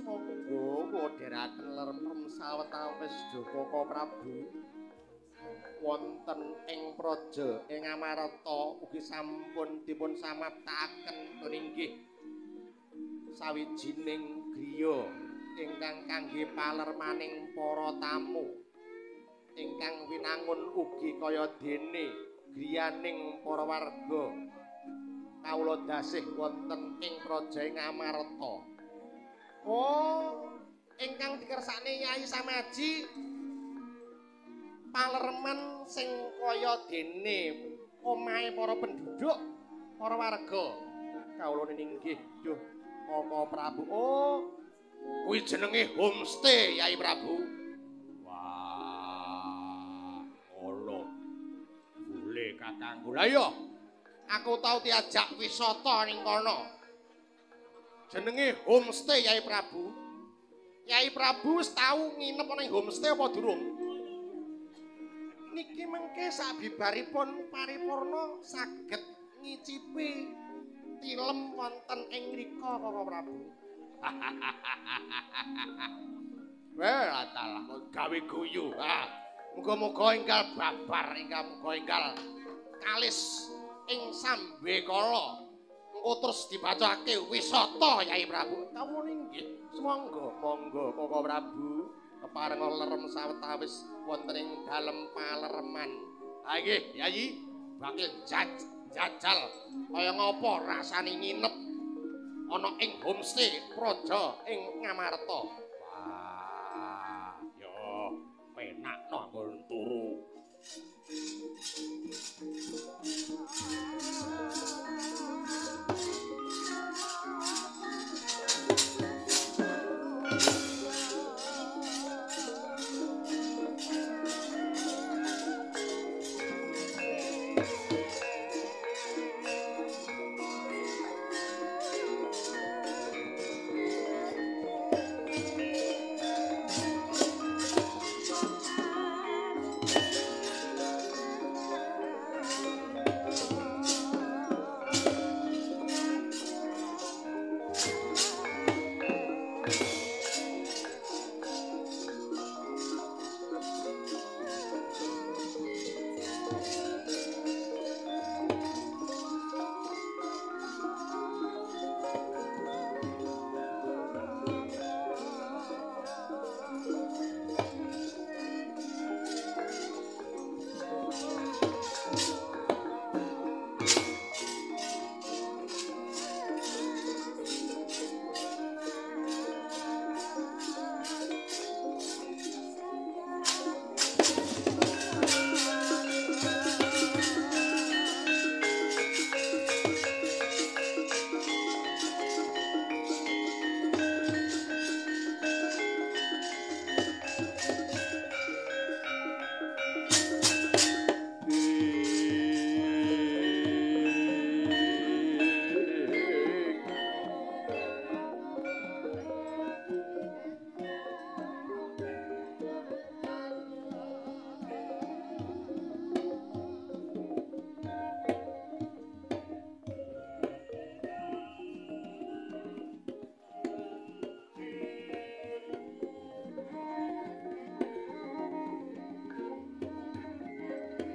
Monggo dherekaken lerem sawetawis Joko Prabu wonten ing praja ing Amarta ugi sampun dipun samaptakaken inggih sawijining griya ingkang kangge palermaning para tamu ingkang winangun ugi kaya dene griyaning para warga kawula dasih wonten ing praja ing Amarta. Oh, ingkang dikersakne Nyai Samaji palerman sing kaya dene omahe para penduduk, para warga. Kawula ninggih, duh, Koko Prabu. Oh, kuwi jenenge homestay, Yai Prabu. Wah, ngono. Boleh kakangku. Lah iya, aku tau diajak wisata ning kono. Jenenge homestay Yai Prabu. Yai Prabu wis tau nginep ana ing homestay apa durung? Niki mengke sabibaripun paripurna saged ngicipi tilem wonten ing mrika Koko Prabu. Weh, atalah gawe guyu. Muga-muga enggal babar, muga enggal kalis ing sambe kala. Terus dibacake wisata Yai Prabu. Kawula inggih semangga monggo Koko Prabu keparenga lerem sawetawis wonten ing dalem palereman. Ha nggih Yai bakil jajal kaya ngapa rasane nginep ana ing homestay praja ing Ngamarta. Wah, ya penakno anggon turu.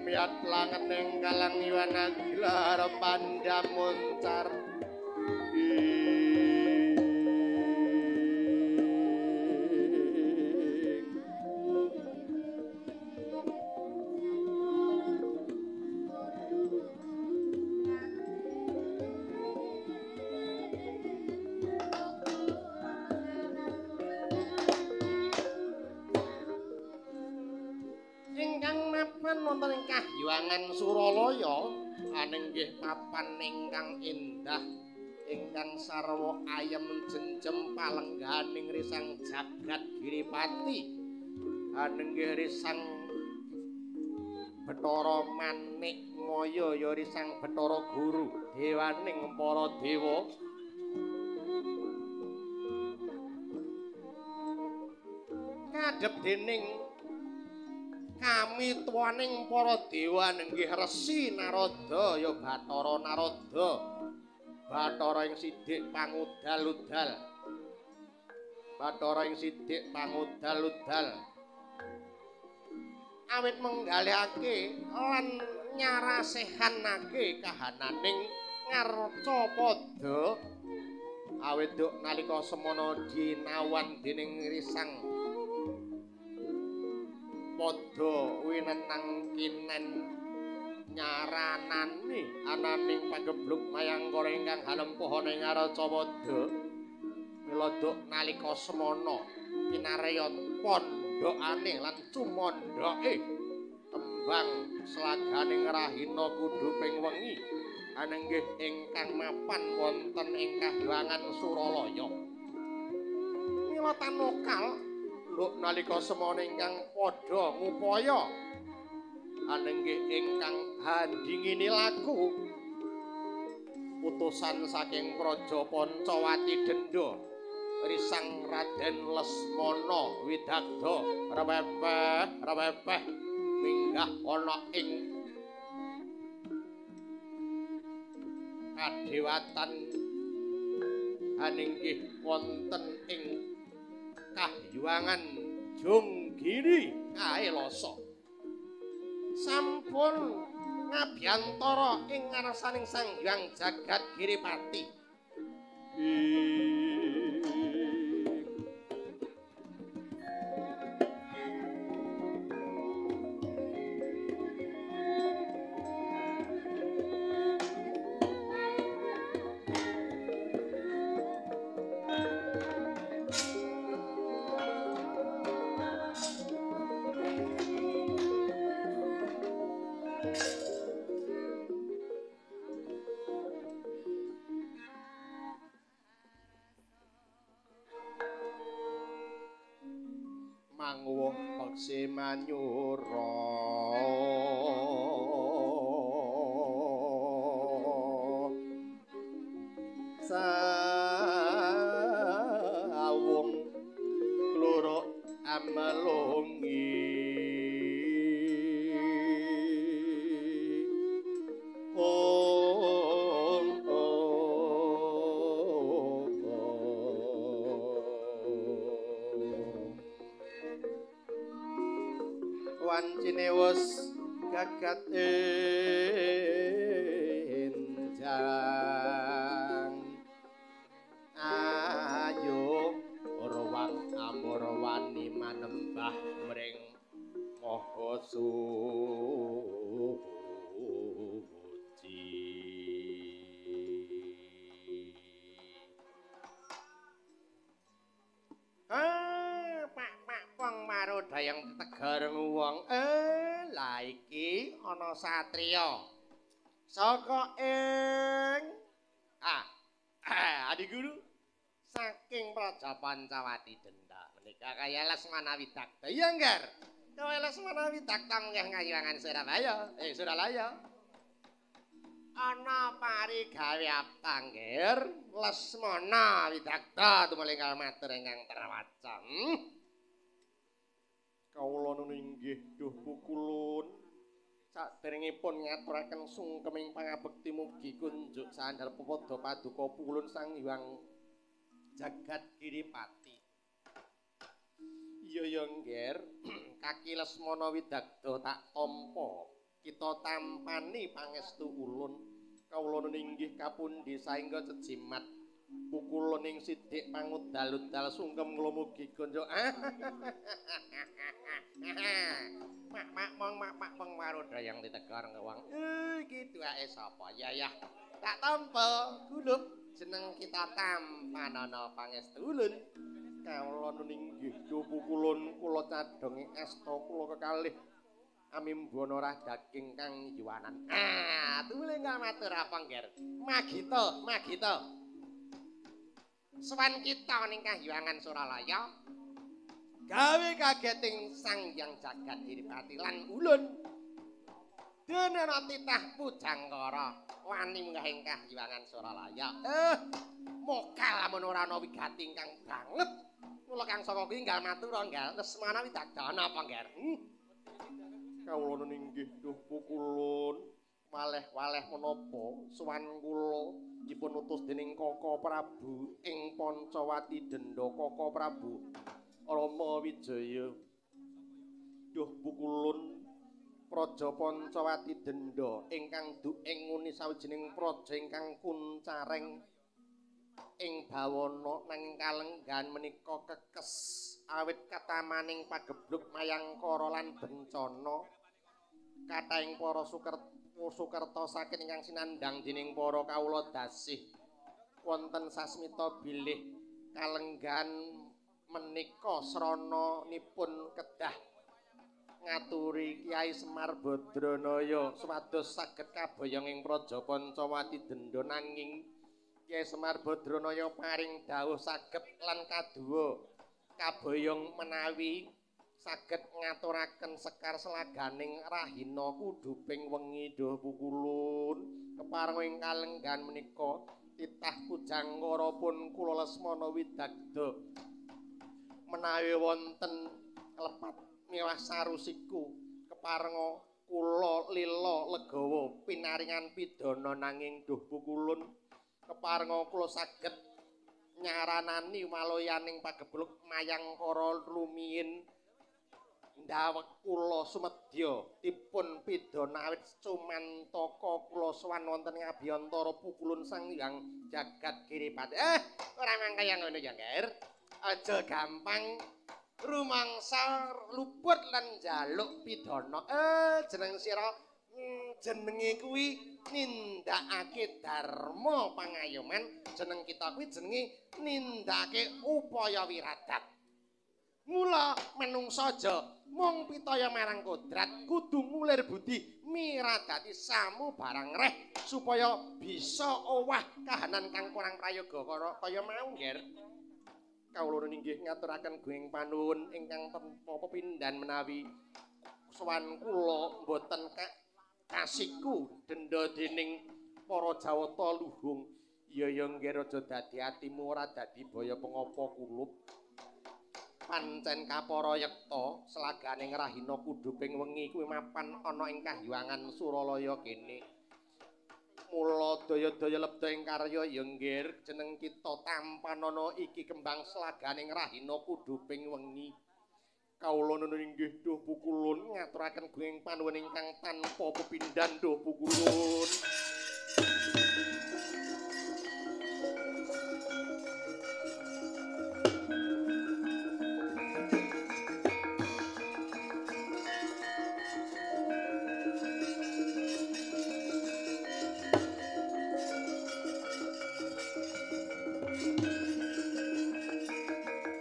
Miat langeneng kalang iwana gelar pandam moncar. Wonten ing Kahyuangan Suralaya anenggih papan ingkang endah ingkang sarwa ayem jenjem palengganing risang jagat Giripati anenggih risang Bathara Manik Maya ya risang Bathara Guru dewaning para dewa kadhep dening kami tuaning para dewa nenggih Resi Narada ya Bathara Narada Bathara ing sidik pangudal-udal Bathara ing sithik pangudal-udal awit menggalihake lan nyarasehanake kahananing ngarca padha awit duk nalika semana dinawan dening risang padha winenang kinen nyaranani ananing pagebluk mayangkara ingkang halempuh ana ing ngarca padha mila duk nalika semana kinarya pondhokane lan cumondoke kembang slaganing rahina kudu ping wengi anenggih ingkang mapan wonten ing kahyangan Suralaya mila tanokal luk nalika semana ingkang padha ngupaya anenggih ingkang handingini laku utusan saking Praja Pancawati Denda risang Raden Lesmana Widagda rewepeh minggah ana ing kadewatan aninggih wonten ing kahyuangan Jonggiri Kaelasa sampun ngabyantara ing ngarsaning Sang Hyang Jagat Giripati mangwuh peksi manyura sawung kloro amalungi wancine wis gagat enjang ayo ruwang amur wani manembah mring maha suci wong marodayang tegar wong la iki ana satriya saka ing Adi Guru saking Praja Pancawati Denda menika kaya Lesmana Widagta iya nggar kaya Lesmana Widagta nggih ngayuangan Suralaya ana parigawe apa nggir Lesmana Widagta tumeling matur ingkang terwaca kawula ninggih duh pukulun saderengipun ngaturaken sungkeming pangabekti mugi kunjuk sandhal pepodo paduka pulun Sang Hyang Jagat Giripati iya ngger kaki Lesmana Widagta tak tampa kita tampani pangestu ulun kawula ninggih kapundi saengga cejimat pukulun ing sithik pangudal-udal sungkem kula mugi kunjuk mak marodayang ditegar ngewang iki duake sapa ya tak tampa gulup jeneng kita tampanana pangestu ulun kawula ninggih pukulun kula cadhong asta kula kekalih amimbana rah daging kang yuwanan tuling matur apa ngger magita sowan kita ning kahyuangan Suralaya gawe kageting Sang Hyang Jagat Giripati lan ulun denana titah pujangkara wani munggah ing kahyuangan Suralaya mokal lamun ora ana wigati ingkang banget kula kang saka kuwi nggal matur nggal Lesmana Widagta apa ngger kawula ninggih duh pukulun waleh-waleh menapa sowan kula dipun utus dening Kaka Prabu ing Pancawati Denda Kaka Prabu Rama Wijaya. Duh pukulun Praja Pancawati Denda ingkang duking nguni sawijining praja ingkang kuncareng ing bawana nanging kalenggan menika kekes awit katamaning pagebluk mayangkara lan bencana kathahing para sukerta saking ingkang sinandhang dening para kawula dasih wonten sasmita bilih kalenggan menika srananipun kedah ngaturi Kyai Semar Badranaya supados saged kaboyong ing Praja Pancawati Denda nanging Kyai Semar Badranaya paring dawuh saged lan kadua kaboyong menawi saged ngaturaken sekar selaganing rahina kuduping wengi duh pukulun keparenga ing kalenggan menika titah pujangkara pun kula Lesmana Widagda menawi wonten lepat miwah sarusiku keparenga kula lila legawa pinaringan pidana nanging duh pukulun keparenga kula saged nyaranani maloyaning pagebluk mayangkara rumiyin ndawek kula sumedya dipun pidana awit cumantaka kula sowan wonten ngabiyantara pukulun Sang Hyang Jagat Giripati. Ora mangkaya ngono ya, Nger. Aja gampang rumangsa luput lan njaluk pidana. Jeneng sira jenenge kuwi nindakake dharma pangayoman, jeneng kita kuwi jenenge nindakake upaya wiradat. Mula menungsa aja mung pitaya marang kodrat kudu ngulir budi miradati samu barang reh supaya bisa owah kahanan kang kurang prayoga kaya mau Nger. Kawula inggih ngaturaken guing panuwun ingkang tanpa pepindhan menawi sowan kula boten kasiku denda dening para Jawata luhung. Ya Nger aja dadi atimu ora dadi baya pengapa kulup. Pancen kapara yekta selaganing rahina kuduping wengi kuwi mapan ana ing Kahyangan Suralaya kene. Mula daya-daya lebda ing karya ya Nger jeneng kita tampan ana iki kembang selaganing rahina kuduping wengi. Kawula nuwun inggih duh pukulun ngaturaken guing panuwun ingkang tanpa pepindhan duh pukulun.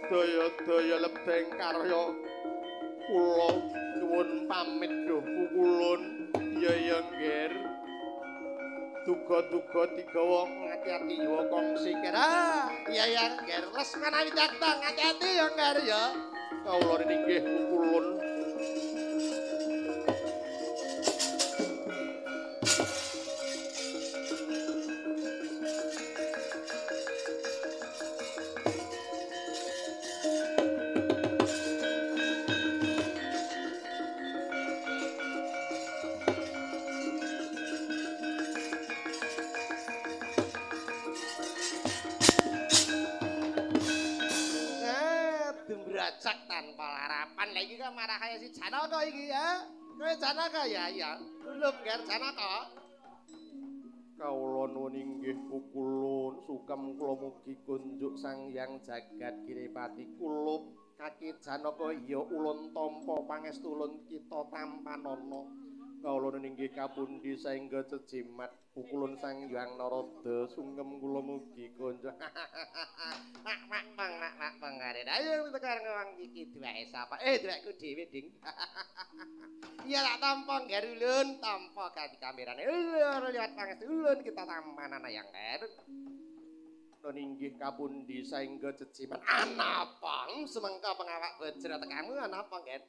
Daya-daya lebeng karya kula nyuwun pamit duh pukulun ya Nger. Duga-duga digawa ngati-ati yuwa kongsi kira. Ya Nger, Lesmana Widagda ngati-ati ya Nger ya. Kawula inggih pukulun. Dumbrajak tanpa larapan lagi kan marah kaya si Janaka iki ya. Kowe Janaka ya iya. Belum Nger Janaka. Kawula nuwun inggih pukulun sukam kula mugi kunjuk Sang Hyang Jagat Giripati kulup kaki Janaka iya ulun tampa pangestu ulun kita tampanana. Kawula nuwun inggih kapundi saengga cejimat pukulun Sang Hyang Narada sungkem kula mugi kunjuk. Mak pangare. Ayo tekan wong iki duweke sapa? Duweku dhewe ding. Iya tak tampa Nger ulun, tampa ganti kamerane. Ulun liwat pangestu ulun kita tampanan ya Nger. Nun inggih kapundi saengga cejimat anapa semengka pengawak bajra tekamu anapa Nger?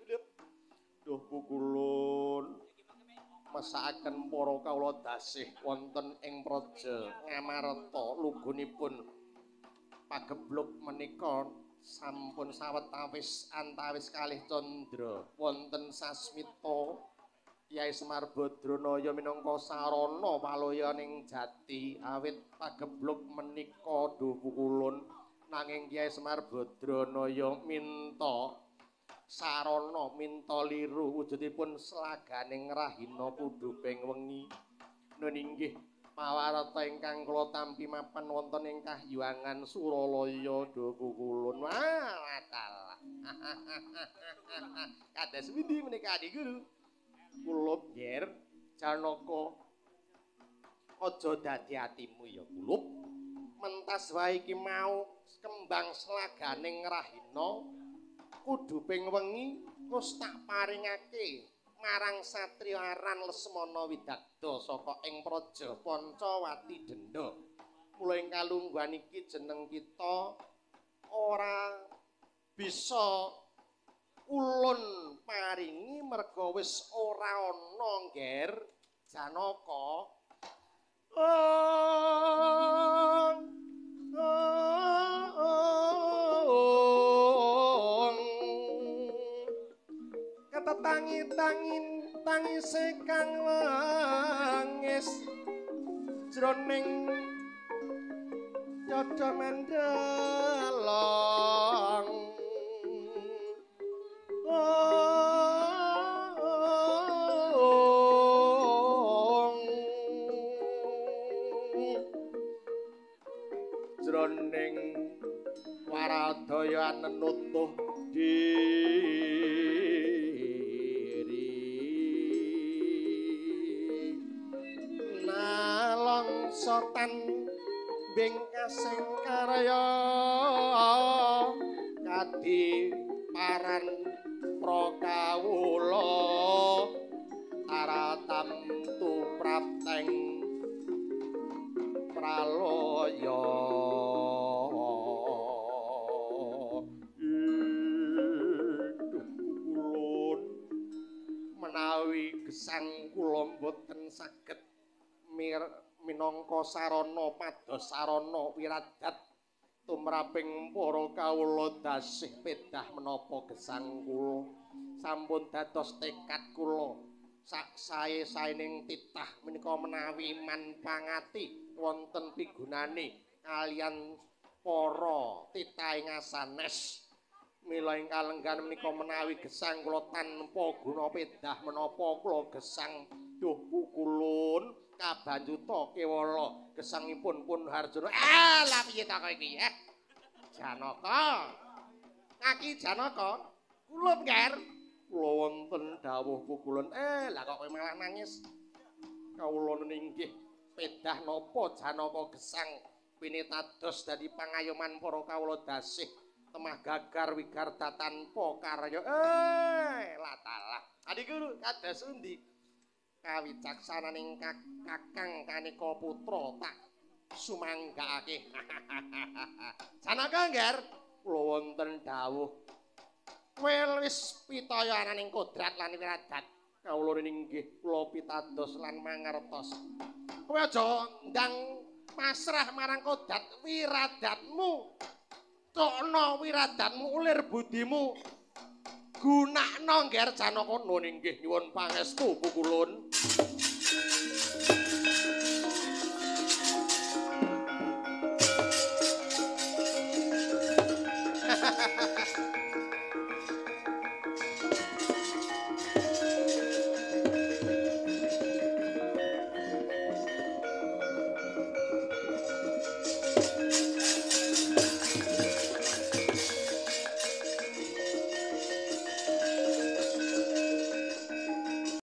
Duh pukulun mesakaken para kawula dasih wonten ing praja Ngamarta lugunipun pagebluk menika sampun sawetawis antawis kalih candra wonten sasmita Kyai Semar Badranaya minangka sarana paloyaning jati awit pagebluk menika duwu kulun nanging Kyai Semar Badranaya minta sarana minta liru wujudipun slaganing rahina pudhuping wengi nun inggih mawarta ingkang kula tampi mapan wonten ing Kahyuangan Suralaya duwu kulun wah kados pundi menika Adi Guru kulup yer Janaka aja dadi atimu ya kulup mentas wae iki mau kembang slaganing rahina kuduping wengi wis tak paringake marang satriya aran Lesmana Widagda saka ing Praja Pancawati Denda mula ing kalungguhan iki jeneng kita ora bisa ulun paringi merga wis ora ana ngger Janaka tangise kang wangis jroning Yada Mendelong jroning waradaya nenutuh sotan bingkasing karya kadi paran prakawula taratam tuprapteng praloya kulun menawi gesang kula boten saged minangka sarana pados sarana wiradat tumraping para kawula dasih pedah menapa gesang kula sampun dados tekad kula sak sae-saening titah menika menawi manpangati wonten pigunane kalian para titahing asanes mila ing kalenggan menika menawi gesang kula tanpa guna pedah menapa kula gesang duh pukulun kabanjuta kewala gesangipun pun Harjana lah piye ta kok iki Janaka kaki Janaka kula ngger kula wonten dawuh pukulan lah kok kowe malah nangis kawula ninggih pedah napa Janaka gesang pinitados dadi pangayoman para kawula dasih temah gagar wigarta tanpa karya latalah Adi Guru kados undi kawicaksananing Kakang Kanika Putra tak sumanggakake Janaka ngger kula wonten dawuh kowe wis pitaya ananing kodrat lan wiradat kawula ninggih kula pitados lan mangertos kowe aja ndang pasrah marang kodrat wiradatmu tokno wiradatmu ulir budimu gunakno ngger Janaka nun inggih nyuwun pangestu pukulun